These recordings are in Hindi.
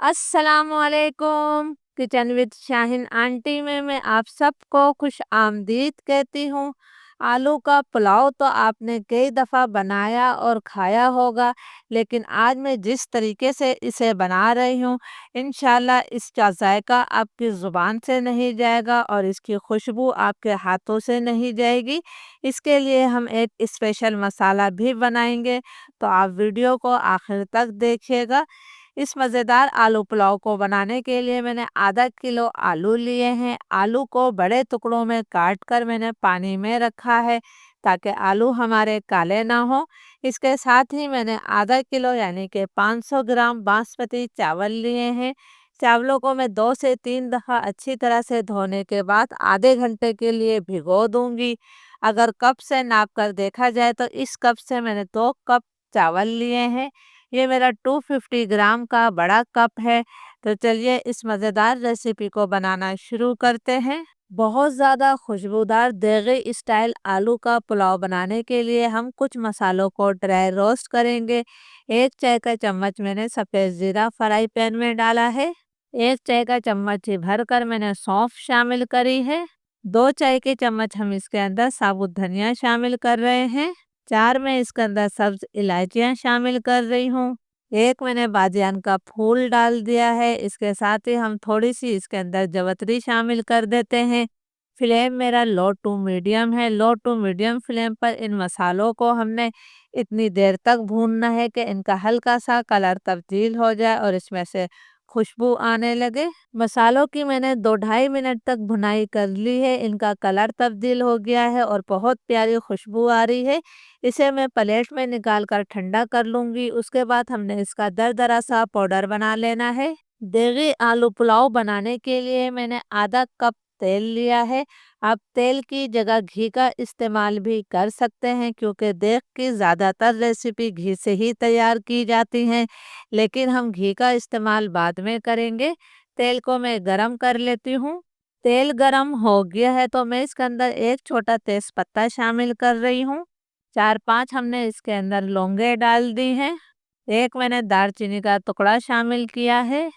अस्सलामुअलैकुम। किचन विद शाहिन आंटी में मैं आप सबको खुश आमदीद कहती हूँ। आलू का पुलाव तो आपने कई दफ़ा बनाया और खाया होगा, लेकिन आज मैं जिस तरीके से इसे बना रही हूँ, इंशाल्लाह इसका जायका आपकी ज़ुबान से नहीं जाएगा और इसकी खुशबू आपके हाथों से नहीं जाएगी। इसके लिए हम एक स्पेशल मसाला भी बनाएंगे, तो आप वीडियो को आखिर तक देखिएगा। इस मज़ेदार आलू पुलाव को बनाने के लिए मैंने आधा किलो आलू लिए हैं। आलू को बड़े टुकड़ों में काट कर मैंने पानी में रखा है ताकि आलू हमारे काले ना हो। इसके साथ ही मैंने आधा किलो यानी कि 500 ग्राम बासमती चावल लिए हैं। चावलों को मैं 2 से 3 दफ़ा अच्छी तरह से धोने के बाद आधे घंटे के लिए भिगो दूंगी। अगर कप से नाप कर देखा जाए तो इस कप से मैंने 2 कप चावल लिए हैं। ये मेरा 250 ग्राम का बड़ा कप है। तो चलिए इस मज़ेदार रेसिपी को बनाना शुरू करते हैं। बहुत ज़्यादा खुशबूदार देगी स्टाइल आलू का पुलाव बनाने के लिए हम कुछ मसालों को ड्राई रोस्ट करेंगे। 1 चाय का चम्मच मैंने सफ़ेद ज़ीरा फ्राई पैन में डाला है। 1 चाय का चम्मच ही भर कर मैंने सौंफ शामिल करी है। 2 चाय के चम्मच हम इसके अंदर साबुत धनिया शामिल कर रहे हैं। 4 में इसके अंदर सब्ज इलायचियाँ शामिल कर रही हूँ। 1 मैंने बादियान का फूल डाल दिया है। इसके साथ ही हम थोड़ी सी इसके अंदर जवतरी शामिल कर देते हैं। फ्लेम मेरा लो टू मीडियम है। लो टू मीडियम फ्लेम पर इन मसालों को हमने इतनी देर तक भूनना है कि इनका हल्का सा कलर तब्दील हो जाए और इसमें से खुशबू आने लगे। मसालों की मैंने 2-2.5 मिनट तक भुनाई कर ली है। इनका कलर तब्दील हो गया है और बहुत प्यारी खुशबू आ रही है। इसे मैं प्लेट में निकाल कर ठंडा कर लूँगी। उसके बाद हमने इसका दरदरा सा पाउडर बना लेना है। देगी आलू पुलाव बनाने के लिए मैंने आधा कप तेल लिया है। आप तेल की जगह घी का इस्तेमाल भी कर सकते हैं, क्योंकि देग की ज़्यादातर रेसिपी घी से ही तैयार की जाती हैं, लेकिन हम घी का इस्तेमाल बाद में करेंगे। तेल को मैं गरम कर लेती हूँ। तेल गरम हो गया है तो मैं इसके अंदर एक छोटा तेज पत्ता शामिल कर रही हूँ। 4-5 हमने इसके अंदर लौंगे डाल दी हैं। 1 मैंने दालचीनी का टुकड़ा शामिल किया है।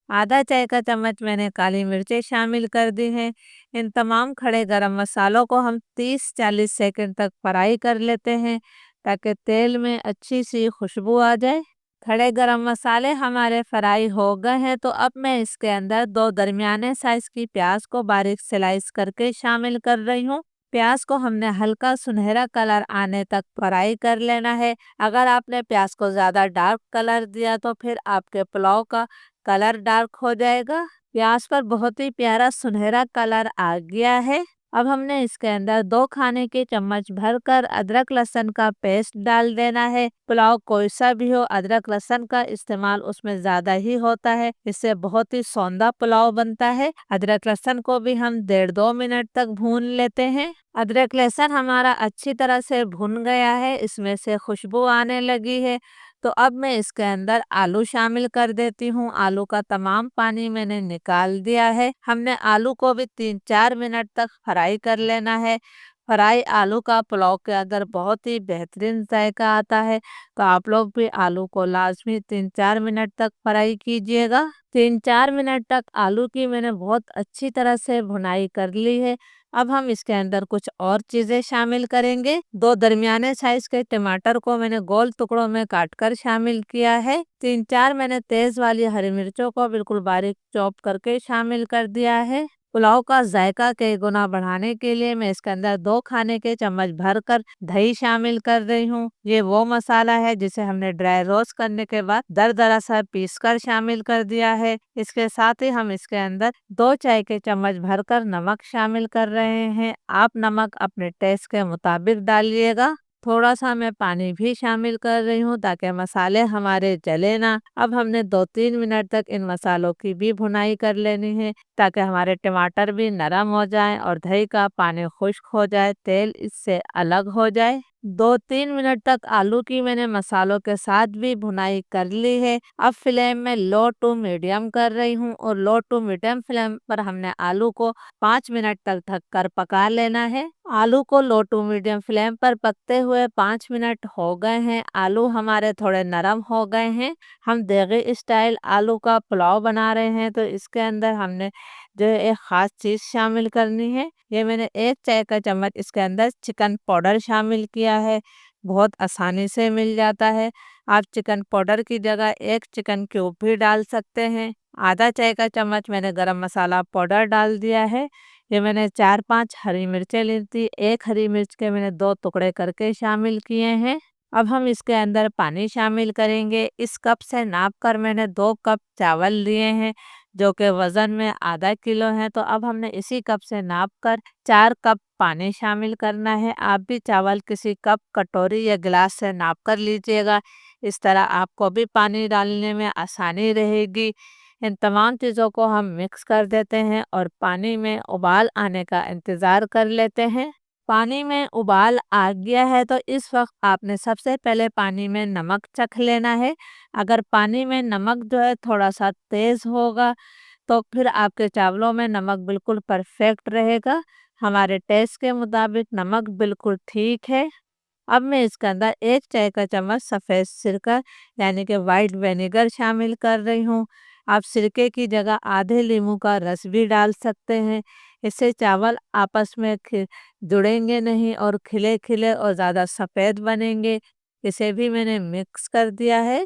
आधा चाय का चम्मच मैंने काली मिर्चें शामिल कर दी हैं। इन तमाम खड़े गरम मसालों को हम 30-40 सेकंड तक फ्राई कर लेते हैं ताकि तेल में अच्छी सी खुशबू आ जाए। खड़े गरम मसाले हमारे फ्राई हो गए हैं, तो अब मैं इसके अंदर 2 दरमियाने साइज की प्याज को बारीक स्लाइस करके शामिल कर रही हूँ। प्याज को हमने हल्का सुनहरा कलर आने तक फ्राई कर लेना है। अगर आपने प्याज को ज़्यादा डार्क कलर दिया तो फिर आपके पुलाव का कलर डार्क हो जाएगा। प्याज पर बहुत ही प्यारा सुनहरा कलर आ गया है। अब हमने इसके अंदर 2 खाने के चम्मच भरकर अदरक लहसुन का पेस्ट डाल देना है। पुलाव कोई सा भी हो, अदरक लहसुन का इस्तेमाल उसमें ज्यादा ही होता है। इससे बहुत ही सौंदा पुलाव बनता है। अदरक लहसुन को भी हम 1.5-2 मिनट तक भून लेते हैं। अदरक लहसुन हमारा अच्छी तरह से भुन गया है, इसमें से खुशबू आने लगी है। तो अब मैं इसके अंदर आलू शामिल कर देती हूँ। आलू का तमाम पानी मैंने निकाल दिया है। हमने आलू को भी 3-4 मिनट तक फ्राई कर लेना है। फ्राई आलू का पुलाव के अंदर बहुत ही बेहतरीन जायका आता है, तो आप लोग भी आलू को लाजमी 3-4 मिनट तक फ्राई कीजिएगा। 3-4 मिनट तक आलू की मैंने बहुत अच्छी तरह से भुनाई कर ली है। अब हम इसके अंदर कुछ और चीज़ें शामिल करेंगे। 2 दरमियाने साइज के टमाटर को मैंने गोल टुकड़ों में काट कर शामिल किया है। 3-4 मैंने तेज वाली हरी मिर्चों को बिल्कुल बारीक चॉप करके शामिल कर दिया है। पुलाव का जायका कई गुना बढ़ाने के लिए मैं इसके अंदर 2 खाने के चम्मच भरकर दही शामिल कर रही हूँ। ये वो मसाला है जिसे हमने ड्राई रोस्ट करने के बाद दरदरा सा पीस कर शामिल कर दिया है। इसके साथ ही हम इसके अंदर 2 चाय के चम्मच भरकर नमक शामिल कर रहे हैं। आप नमक अपने टेस्ट के मुताबिक डालिएगा। थोड़ा सा मैं पानी भी शामिल कर रही हूँ ताकि मसाले हमारे जले ना। अब हमने 2-3 मिनट तक इन मसालों की भी भुनाई कर लेनी है ताकि हमारे टमाटर भी नरम हो जाएं और दही का पानी खुश्क हो जाए, तेल इससे अलग हो जाए। 2-3 मिनट तक आलू की मैंने मसालों के साथ भी भुनाई कर ली है। अब फ्लेम में लो टू मीडियम कर रही हूँ और लो टू मीडियम फ्लेम पर हमने आलू को 5 मिनट तक ढक कर पका लेना है। आलू को लो टू मीडियम फ्लेम पर पकते हुए 5 मिनट हो गए हैं। आलू हमारे थोड़े नरम हो गए हैं। हम देगी स्टाइल आलू का पुलाव बना रहे हैं, तो इसके अंदर हमने जो है एक ख़ास चीज़ शामिल करनी है। ये मैंने 1 चाय का चम्मच इसके अंदर चिकन पाउडर शामिल किया है। बहुत आसानी से मिल जाता है। आप चिकन पाउडर की जगह 1 चिकन क्यूब भी डाल सकते हैं। आधा चाय का चम्मच मैंने गरम मसाला पाउडर डाल दिया है। ये मैंने 4-5 हरी मिर्चें ली थी। 1 हरी मिर्च के मैंने 2 टुकड़े करके शामिल किए हैं। अब हम इसके अंदर पानी शामिल करेंगे। इस कप से नाप कर मैंने 2 कप चावल लिए हैं, जो कि वज़न में आधा किलो है। तो अब हमने इसी कप से नाप कर 4 कप पानी शामिल करना है। आप भी चावल किसी कप, कटोरी या गिलास से नाप कर लीजिएगा। इस तरह आपको भी पानी डालने में आसानी रहेगी। इन तमाम चीज़ों को हम मिक्स कर देते हैं और पानी में उबाल आने का इंतज़ार कर लेते हैं। पानी में उबाल आ गया है, तो इस वक्त आपने सबसे पहले पानी में नमक चख लेना है। अगर पानी में नमक जो है थोड़ा सा तेज़ होगा, तो फिर आपके चावलों में नमक बिल्कुल परफेक्ट रहेगा। हमारे टेस्ट के मुताबिक नमक बिल्कुल ठीक है। अब मैं इसके अंदर 1 चाय का चम्मच सफ़ेद सिरका यानी कि वाइट विनेगर शामिल कर रही हूँ। आप सिरके की जगह आधे नींबू का रस भी डाल सकते हैं। इससे चावल आपस में जुड़ेंगे नहीं और खिले-खिले और ज़्यादा सफ़ेद बनेंगे। इसे भी मैंने मिक्स कर दिया है।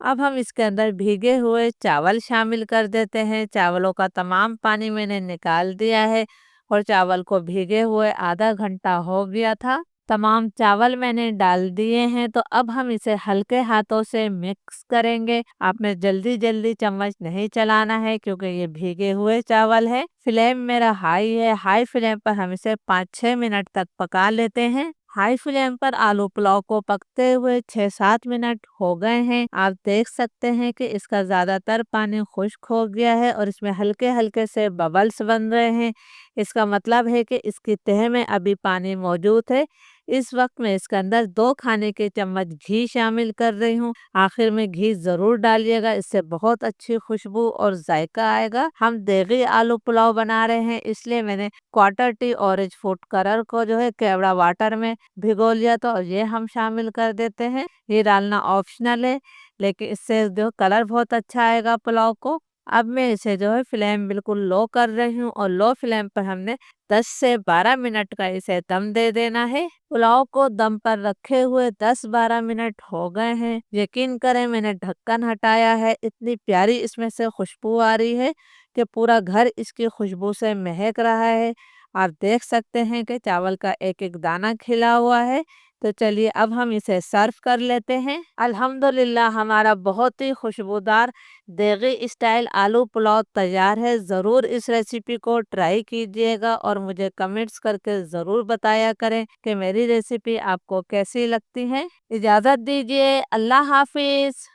अब हम इसके अंदर भीगे हुए चावल शामिल कर देते हैं। चावलों का तमाम पानी मैंने निकाल दिया है और चावल को भीगे हुए आधा घंटा हो गया था। तमाम चावल मैंने डाल दिए हैं, तो अब हम इसे हल्के हाथों से मिक्स करेंगे। आपने जल्दी जल्दी चम्मच नहीं चलाना है, क्योंकि ये भीगे हुए चावल है। फ्लेम मेरा हाई है। हाई फ्लेम पर हम इसे 5-6 मिनट तक पका लेते हैं। हाई फ्लेम पर आलू पुलाव को पकते हुए 6-7 मिनट हो गए हैं। आप देख सकते हैं कि इसका ज़्यादातर पानी खुश्क हो गया है और इसमें हल्के हल्के से बबल्स बन रहे हैं। इसका मतलब है कि इसकी तह में अभी पानी मौजूद है। इस वक्त मैं इसके अंदर 2 खाने के चम्मच घी शामिल कर रही हूँ। आखिर में घी ज़रूर डालिएगा, इससे बहुत अच्छी खुशबू और जायका आएगा। हम देगी आलू पुलाव बना रहे हैं, इसलिए मैंने quarter T orange food colour को जो है केवड़ा वाटर में भिगो लिया, तो ये हम शामिल कर देते हैं। ये डालना ऑप्शनल है, लेकिन इससे जो कलर बहुत अच्छा आएगा पुलाव को। अब मैं इसे जो है फ्लेम बिल्कुल लो कर रही हूँ और लो फ्लेम पर हमने 10 से 12 मिनट का इसे दम दे देना है। पुलाव को दम पर रखे हुए 10-12 मिनट हो गए हैं। यकीन करें, मैंने ढक्कन हटाया है, इतनी प्यारी इसमें से खुशबू आ रही है कि पूरा घर इसकी खुशबू से महक रहा है। आप देख सकते हैं कि चावल का एक एक दाना खिला हुआ है। तो चलिए अब हम इसे सर्व कर लेते हैं। अल्हम्दुलिल्लाह, हमारा बहुत ही खुशबूदार देगी स्टाइल आलू पुलाव तैयार है। ज़रूर इस रेसिपी को ट्राई कीजिएगा और मुझे कमेंट्स करके ज़रूर बताया करें कि मेरी रेसिपी आपको कैसी लगती है। इजाज़त दीजिए। अल्लाह हाफिज़।